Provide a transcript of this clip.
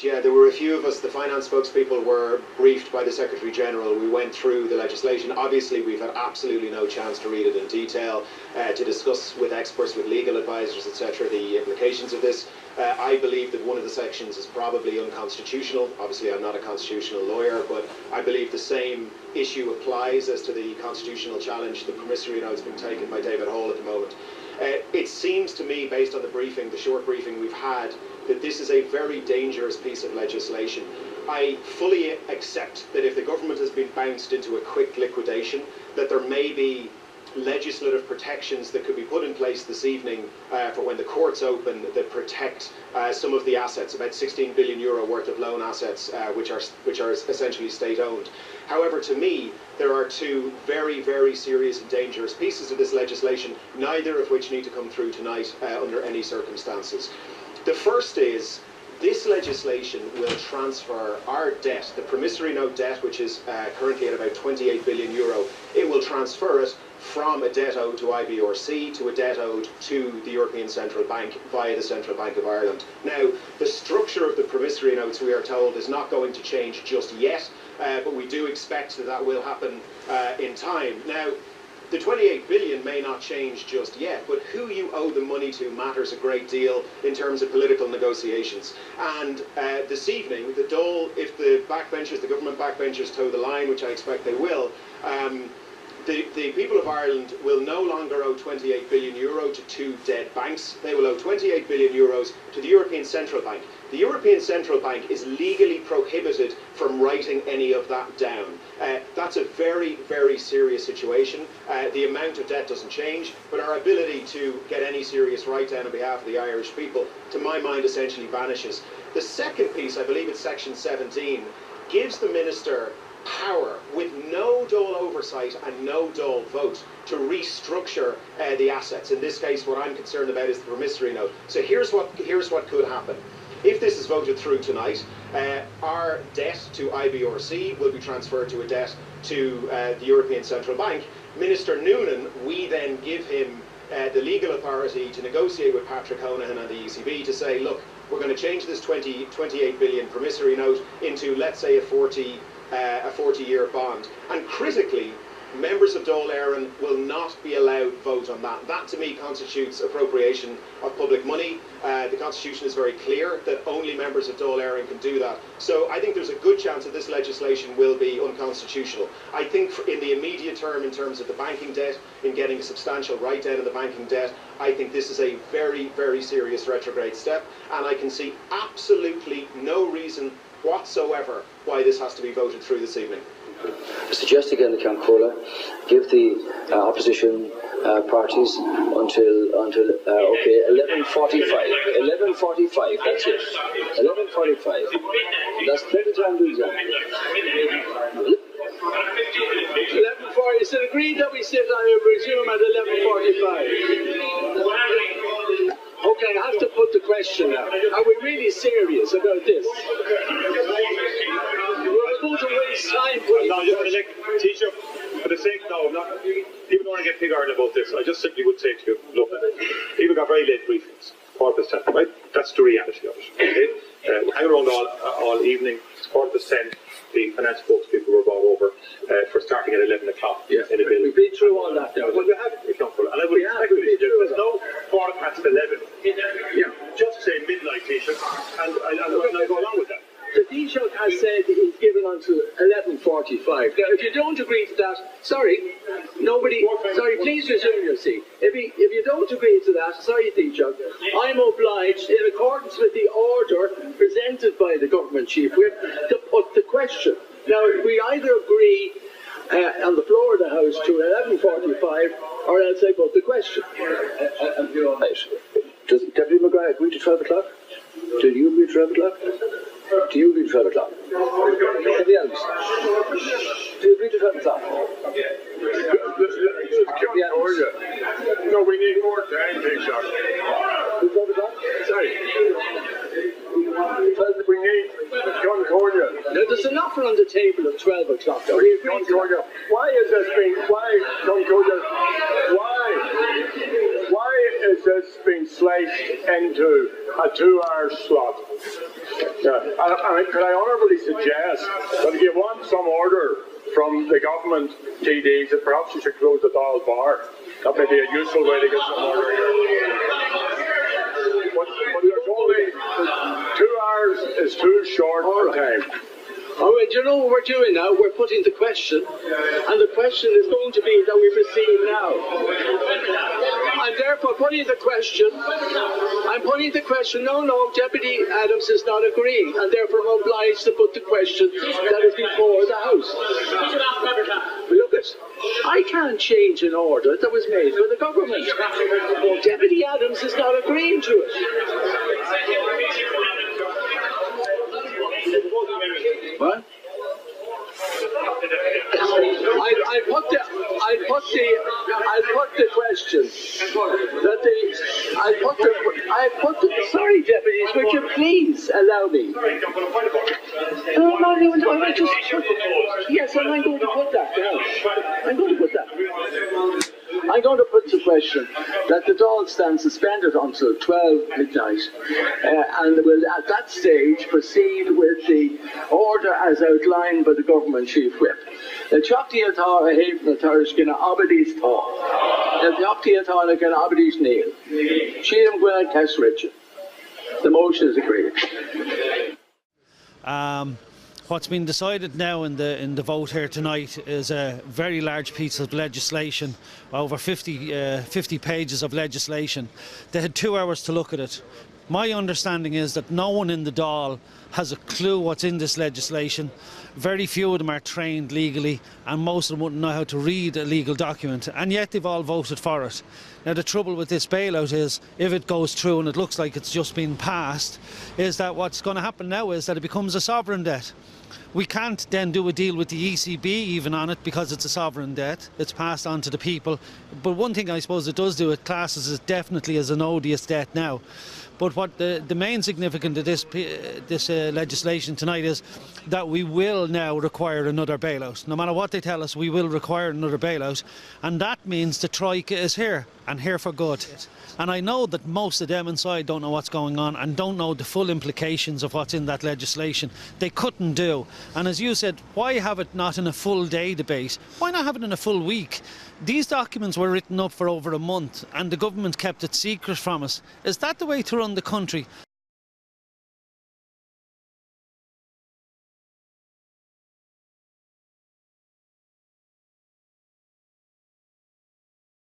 Yeah, there were a few of us, the finance spokespeople were briefed by the Secretary-General. We went through the legislation. Obviously, we've had absolutely no chance to read it in detail, to discuss with experts, with legal advisors, etc., the implications of this. I believe that one of the sections is probably unconstitutional. Obviously, I'm not a constitutional lawyer, but I believe the same issue applies as to the constitutional challenge, the promissory notes being taken by David Hall at the moment. It seems to me, based on the briefing, the short briefing we've had, that this is a very dangerous piece of legislation. I fully accept that if the government has been bounced into a quick liquidation, that there may be legislative protections that could be put in place this evening for when the courts open that protect some of the assets, about €16 billion worth of loan assets, which are essentially state-owned. However, to me, there are two very, very serious and dangerous pieces of this legislation, neither of which need to come through tonight under any circumstances. The first is, this legislation will transfer our debt, the promissory note debt, which is currently at about €28 billion, it will transfer it from a debt owed to IBRC to a debt owed to the European Central Bank via the Central Bank of Ireland. Now, the structure of the promissory notes, we are told, is not going to change just yet, but we do expect that that will happen in time. Now, the 28 billion may not change just yet, but who you owe the money to matters a great deal in terms of political negotiations. And this evening, the Dáil, if the backbenchers, the government backbenchers toe the line, which I expect they will, the people of Ireland will no longer owe €28 billion to two dead banks. They will owe €28 billion to the European Central Bank. The European Central Bank is legally prohibited from writing any of that down. That's a very, very serious situation. The amount of debt doesn't change, but our ability to get any serious write-down on behalf of the Irish people, to my mind, essentially vanishes. The second piece, I believe it's section 17, gives the Minister power, with no Dáil oversight and no Dáil vote, to restructure the assets. In this case, what I'm concerned about is the promissory note. So here's what could happen. If this is voted through tonight, our debt to IBRC will be transferred to a debt to the European Central Bank. Minister Noonan, we then give him the legal authority to negotiate with Patrick Honohan and the ECB to say, look, we're going to change this 28 billion promissory note into, let's say, a 40-year bond. And critically, members of Dáil Éireann will not be allowed vote on that. That, to me, constitutes appropriation of public money. The Constitution is very clear that only members of Dáil Éireann can do that. So I think there's a good chance that this legislation will be unconstitutional. I think in the immediate term, in terms of the banking debt, in getting a substantial write-down of the banking debt, I think this is a very, very serious retrograde step, and I can see absolutely no reason whatsoever why this has to be voted through this evening. I suggest again the Camcola give the opposition parties until 11:45. 11:45. That's it. 11:45. That's plenty of time to do that. 11:40. Is it agreed that we sit and resume at 11:45? Okay, I have to put the question now. Are we really serious about this? We're supposed to waste time. No, just for the teacher, for the sake, no, people don't want to get big-hearted about this. I just simply would say to you, look, people got very late briefings, 10%, right? That's the reality of it. Okay? Hang around all evening, 10%. The financial spokespeople were brought over for starting at 11 o'clock in a bill. We've been through all that now. Well, you have, and I would expect there's no 11. Yeah, just say midnight, Taoiseach, and I go along with that. The Taoiseach has said he's given until 11:45. Now, if you don't agree to that, please resume your seat. If you don't agree to that, sorry, Taoiseach, I'm obliged, in accordance with the order presented by the government chief whip, to put the question. Now, we either agree on the floor of the House to 11:45, or else I put the question. Right. Does Deputy McGrath agree to 12 o'clock? Do you agree to 12 o'clock? Do you agree to 12 o'clock? Anybody else? Do you agree to 12 o'clock? No, we need more time, Taoiseach. 12 o'clock? Sorry. We need Concordia. Now, there's an offer on the table at 12 o'clock. Concordia. Why is this being, Concordia, why is this being sliced into a 2-hour slot? Yeah, and could I honourably suggest that if you want some order from the government TDs, that perhaps you should close the Dáil bar. That may be a useful way to get some order here. But there's only 2 hours is too short a time. Oh, do you know what we're doing now? We're putting the question, and the question is going to be that we proceed now. I'm therefore putting the question. I'm putting the question. No, Deputy Adams is not agreeing, and therefore I'm obliged to put the question that is before the House. Look at, I can't change an order that was made by the government. Deputy Adams is not agreeing to it. What? I put the question that sorry, deputies, would you please allow me? Yes, and I'm going to put that down. I'm going to put that. I'm going to put the question that the Dáil stand suspended until 12 midnight and will at that stage proceed with the order as outlined by the Government Chief Whip. The Chocty Atá a Haven Atarish Gina Abadis Thaw. The Chocty Atá Gina Abadis Neil. Sheehan Gwynedd Tess Richard. The motion is agreed. What's been decided now in the vote here tonight is a very large piece of legislation, over 50 pages of legislation. They had 2 hours to look at it. My understanding is that no one in the Dáil has a clue what's in this legislation. Very few of them are trained legally, and most of them wouldn't know how to read a legal document, and yet they've all voted for it. Now the trouble with this bailout is, if it goes through, and it looks like it's just been passed, is that what's going to happen now is that it becomes a sovereign debt. We can't then do a deal with the ECB even on it because it's a sovereign debt. It's passed on to the people. But one thing I suppose it does do, it classes it definitely as an odious debt now. But what the main significance of this legislation tonight is that we will now require another bailout. No matter what they tell us, we will require another bailout. And that means the Troika is here, and here for good. And I know that most of them inside don't know what's going on and don't know the full implications of what's in that legislation. They couldn't do. And as you said, why have it not in a full day debate? Why not have it in a full week? These documents were written up for over a month and the government kept it secret from us. Is that the way to run the country?